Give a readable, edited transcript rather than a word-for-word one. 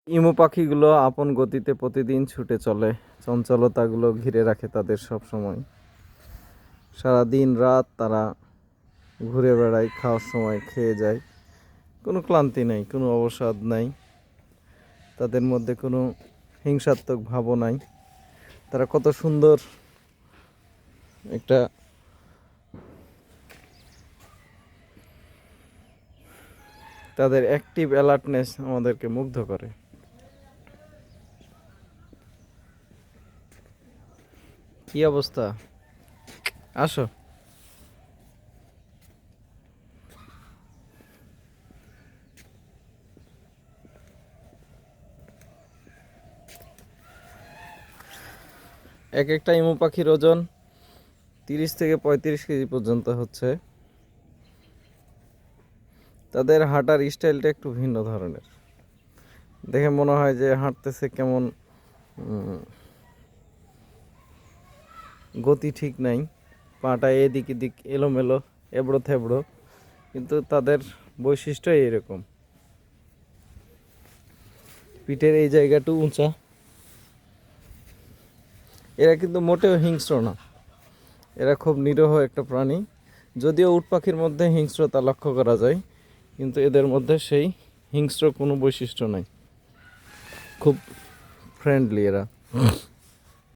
ইমু পাখিগুলো আপন গতিতে প্রতিদিন ছুটে চলে, চঞ্চলতাগুলো ঘিরে রাখে তাদের সব সময়। সারা দিন রাত তারা ঘুরে বেড়ায়, খাওয়ার সময় খেয়ে যায়, কোনো ক্লান্তি নেই, কোনো অবসাদ নাই, তাদের মধ্যে কোনো হিংসাত্মক ভাবও নাই। তারা কত সুন্দর একটা তাদের অ্যাক্টিভ অ্যালার্টনেস আমাদেরকে মুগ্ধ করে। কি অবস্থা? আসো। এক একটা ইমু পাখির ওজন 30 থেকে 35 কেজি পর্যন্ত হচ্ছে। তাদের হাঁটার স্টাইলটা একটু ভিন্ন ধরনের, দেখে মনে হয় যে হাঁটতেছে কেমন, গতি ঠিক নাই, পাটা এদিক এদিক এলোমেলো, এবড়ো থেবড়ো, কিন্তু তাদের বৈশিষ্ট্য এরকম। পিঠের এই জায়গাটু উঁচা। এরা কিন্তু মোটেও হিংস্র না, এরা খুব নিরীহ একটা প্রাণী। যদিও উট পাখির মধ্যে হিংস্রতা লক্ষ্য করা যায়, কিন্তু এদের মধ্যে সেই হিংস্র কোনো বৈশিষ্ট্য নাই, খুব ফ্রেন্ডলি এরা।